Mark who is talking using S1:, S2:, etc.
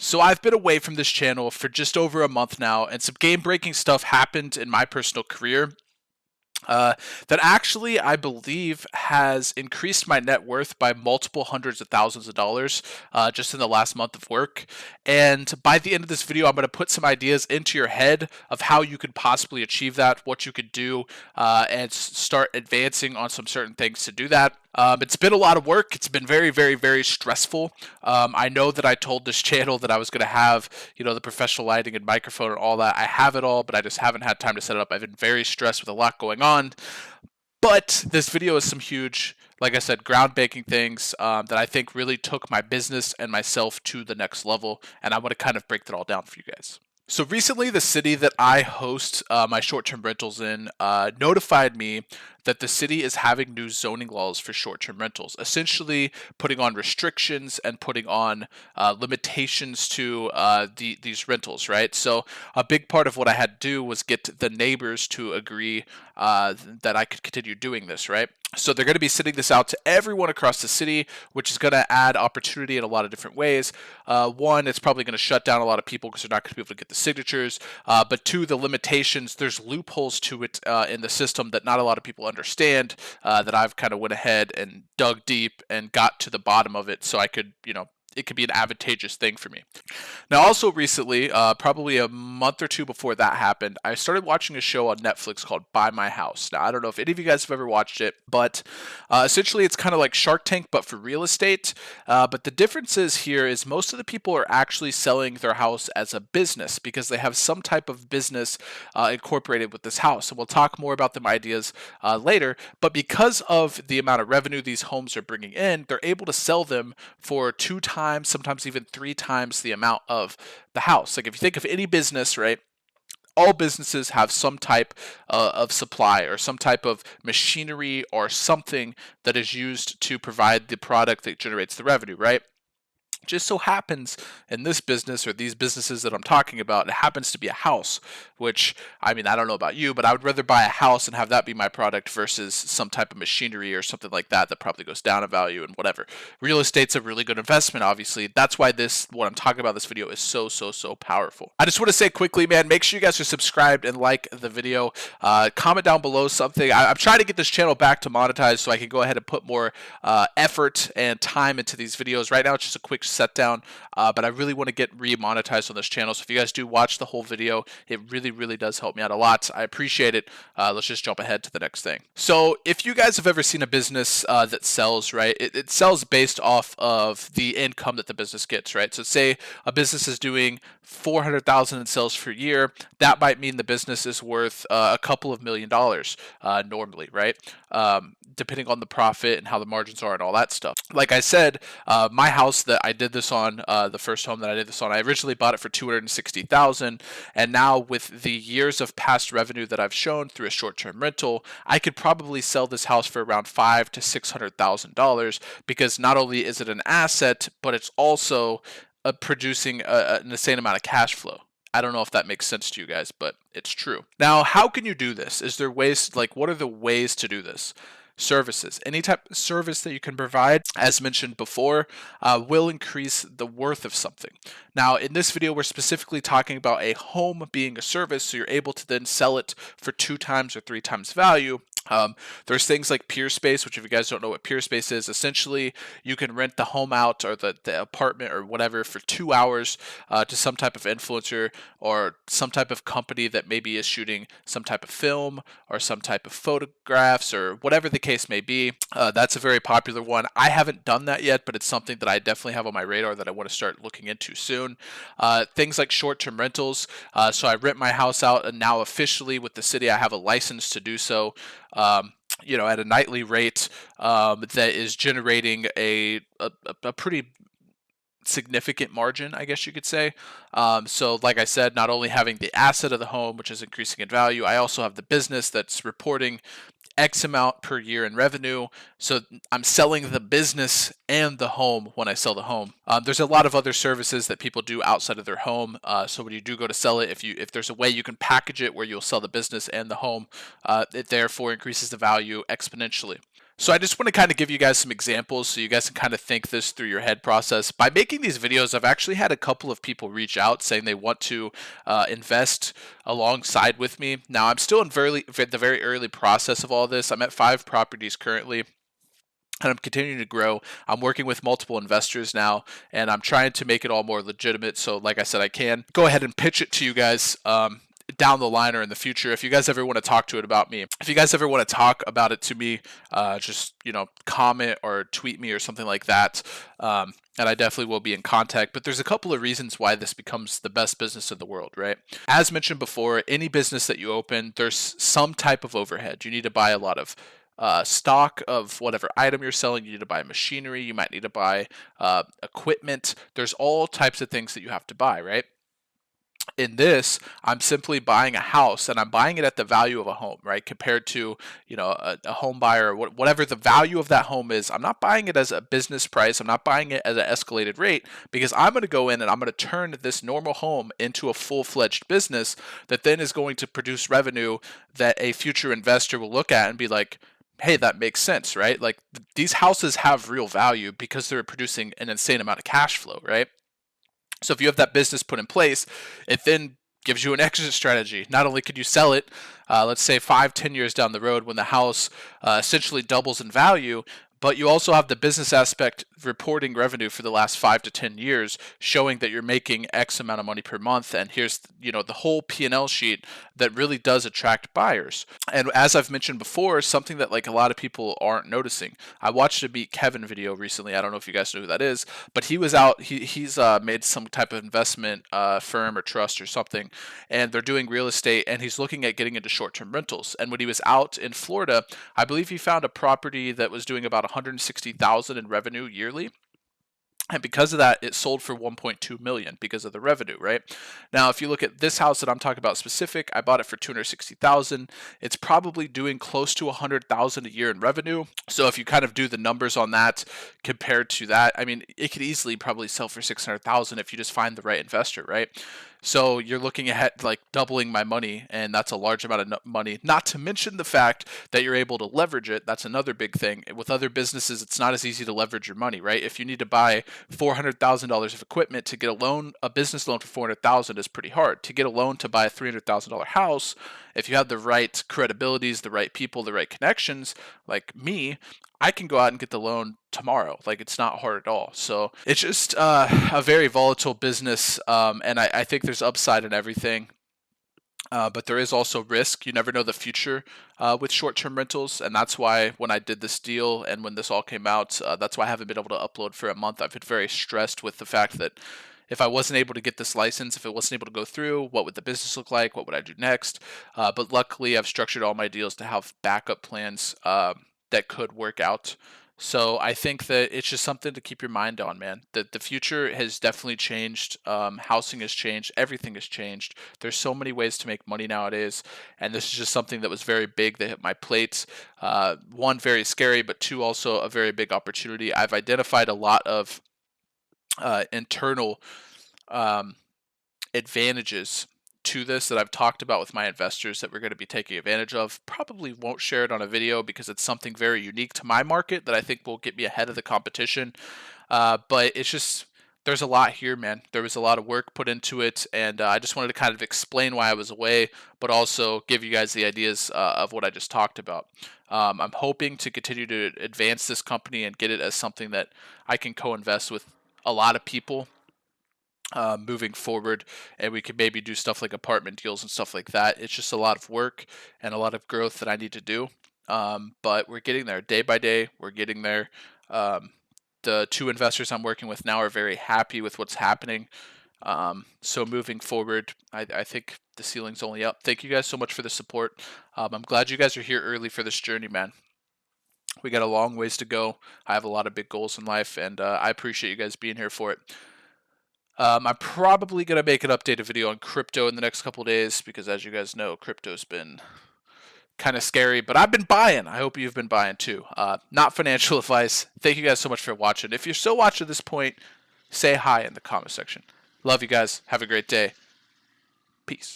S1: So I've been away from this channel for just over a month now, and some game-breaking stuff happened in my personal career uh, that actually I believe has increased my net worth by multiple hundreds of thousands of dollars just in the last month of work. And by the end of this video, I'm going to put some ideas into your head of how you could possibly achieve that, what you could do, and start advancing on some certain things to do that. It's been a lot of work. It's been very, very, very stressful. I know that I told this channel that I was going to have, the professional lighting and microphone and all that. I have it all, but I just haven't had time to set it up. I've been very stressed with a lot going on. But this video is some huge, like I said, groundbreaking things that I think really took my business and myself to the next level. And I want to kind of break that all down for you guys. So recently, the city that I host my short-term rentals in notified me that the city is having new zoning laws for short-term rentals, essentially putting on restrictions and putting on limitations to these rentals, right? So a big part of what I had to do was get the neighbors to agree that I could continue doing this, right? So they're going to be sending this out to everyone across the city, which is going to add opportunity in a lot of different ways. One, it's probably going to shut down a lot of people because they're not going to be able to get the signatures. But two, the limitations, there's loopholes to it in the system that not a lot of people understand, that I've kind of went ahead and dug deep and got to the bottom of it so I could, it could be an advantageous thing for me. Now, also recently, probably a month or two before that happened, I started watching a show on Netflix called Buy My House. Now, I don't know if any of you guys have ever watched it, but essentially it's kind of like Shark Tank, but for real estate. But the difference is here is most of the people are actually selling their house as a business because they have some type of business incorporated with this house. And we'll talk more about them ideas later. But because of the amount of revenue these homes are bringing in, they're able to sell them for 2 times, sometimes even 3 times the amount of the house. Like if you think of any business, right? All businesses have some type of supply or some type of machinery or something that is used to provide the product that generates the revenue, right? Just so happens in this business or these businesses that I'm talking about, it happens to be a house, which, I mean, I don't know about you, but I would rather buy a house and have that be my product versus some type of machinery or something like that that probably goes down in value and whatever. Real estate's a really good investment, obviously. That's why what I'm talking about this video is so, so, so powerful. I just want to say quickly, man, make sure you guys are subscribed and like the video. Comment down below something. I'm trying to get this channel back to monetize so I can go ahead and put more effort and time into these videos. Right now, it's just a quick set down, but I really want to get re-monetized on this channel. So if you guys do watch the whole video, it really, really does help me out a lot. I appreciate it. Let's just jump ahead to the next thing. So if you guys have ever seen a business that sells, right, it sells based off of the income that the business gets, right? So say a business is doing 400,000 in sales per year. That might mean the business is worth a couple of $1,000,000 normally, right? Depending on the profit and how the margins are and all that stuff. Like I said, my house that I did this on, the first home that I did this on, I originally bought it for $260,000, and now with the years of past revenue that I've shown through a short-term rental, I could probably sell this house for around $500,000 to $600,000 because not only is it an asset, but it's also producing an insane amount of cash flow. I don't know if that makes sense to you guys, but it's true. Now, how can you do this? Is there ways, like, what are the ways to do this? Services. Any type of service that you can provide, as mentioned before, will increase the worth of something. Now, in this video, we're specifically talking about a home being a service, so you're able to then sell it for 2 times or 3 times value. There's things like peer space, which if you guys don't know what peer space is, essentially you can rent the home out or the apartment or whatever for 2 hours to some type of influencer or some type of company that maybe is shooting some type of film or some type of photographs or whatever the case may be. That's a very popular one. I haven't done that yet, but it's something that I definitely have on my radar that I want to start looking into soon. Things like short-term rentals. So I rent my house out, and now officially with the city I have a license to do so. At a nightly rate that is generating a pretty significant margin, I guess you could say. So like I said, not only having the asset of the home, which is increasing in value, I also have the business that's reporting X amount per year in revenue. So I'm selling the business and the home when I sell the home. There's a lot of other services that people do outside of their home. So when you do go to sell it, if there's a way you can package it where you'll sell the business and the home, it therefore increases the value exponentially. So I just want to kind of give you guys some examples so you guys can kind of think this through your head process. By making these videos, I've actually had a couple of people reach out saying they want to invest alongside with me. Now I'm still in the very early process of all this. I'm at 5 properties currently, and I'm continuing to grow. I'm working with multiple investors now, and I'm trying to make it all more legitimate. So, like I said, I can go ahead and pitch it to you guys down the line or in the future. If you guys ever want to talk to it about me, if you guys ever want to talk about it to me, just comment or tweet me or something like that. And I definitely will be in contact. But there's a couple of reasons why this becomes the best business in the world, right? As mentioned before, any business that you open, there's some type of overhead. You need to buy a lot of stock of whatever item you're selling. You need to buy machinery. You might need to buy equipment. There's all types of things that you have to buy, right? In this, I'm simply buying a house, and I'm buying it at the value of a home, right? Compared to, a home buyer, or whatever the value of that home is. I'm not buying it as a business price. I'm not buying it at an escalated rate, because I'm going to go in and I'm going to turn this normal home into a full-fledged business that then is going to produce revenue that a future investor will look at and be like, hey, that makes sense, right? Like these houses have real value because they're producing an insane amount of cash flow, right? So if you have that business put in place, it then gives you an exit strategy. Not only could you sell it, let's say 5-10 years down the road when the house essentially doubles in value, but you also have the business aspect reporting revenue for the last 5 to 10 years, showing that you're making X amount of money per month. And here's the whole P&L sheet that really does attract buyers. And as I've mentioned before, something that like a lot of people aren't noticing. I watched a Meet Kevin video recently. I don't know if you guys know who that is, but he was out. He's made some type of investment firm or trust or something, and they're doing real estate. And he's looking at getting into short-term rentals. And when he was out in Florida, I believe he found a property that was doing about 160,000 in revenue yearly. And because of that, it sold for 1.2 million because of the revenue, right? Now, if you look at this house that I'm talking about specific, I bought it for 260,000. It's probably doing close to 100,000 a year in revenue. So if you kind of do the numbers on that compared to that, I mean, it could easily probably sell for 600,000 if you just find the right investor, right? So you're looking at like doubling my money, and that's a large amount of money. Not to mention the fact that you're able to leverage it. That's another big thing. With other businesses, it's not as easy to leverage your money, right? If you need to buy $400,000 of equipment to get a loan, a business loan for 400,000 is pretty hard. To get a loan to buy a $300,000 house, if you have the right credibilities, the right people, the right connections, like me, I can go out and get the loan tomorrow. Like it's not hard at all. So it's just a very volatile business, and I think there's upside in everything. But there is also risk. You never know the future with short-term rentals, and that's why when I did this deal and when this all came out, that's why I haven't been able to upload for a month. I've been very stressed with the fact that if I wasn't able to get this license, if it wasn't able to go through, what would the business look like? What would I do next? But luckily, I've structured all my deals to have backup plans that could work out. So I think that it's just something to keep your mind on, man. The future has definitely changed. Housing has changed. Everything has changed. There's so many ways to make money nowadays, and this is just something that was very big that hit my plate. One, very scary, but two, also a very big opportunity. I've identified a lot of internal um, advantages to this that I've talked about with my investors that we're going to be taking advantage of. Probably won't share it on a video because it's something very unique to my market that I think will get me ahead of the competition. But it's just, there's a lot here, man. There was a lot of work put into it, and I just wanted to kind of explain why I was away, but also give you guys the ideas of what I just talked about. I'm hoping to continue to advance this company and get it as something that I can co-invest with a lot of people moving forward, and we could maybe do stuff like apartment deals and stuff like that. It's just a lot of work and a lot of growth that I need to do, but we're getting there day by day. We're getting there. The 2 investors I'm working with now are very happy with what's happening. So moving forward, I think the ceiling's only up. Thank you guys so much for the support. I'm glad you guys are here early for this journey, man. We got a long ways to go. I have a lot of big goals in life, and I appreciate you guys being here for it. I'm probably going to make an updated video on crypto in the next couple of days because, as you guys know, crypto's been kind of scary, but I've been buying. I hope you've been buying too. Not financial advice. Thank you guys so much for watching. If you're still watching this point, say hi in the comment section. Love you guys. Have a great day. Peace.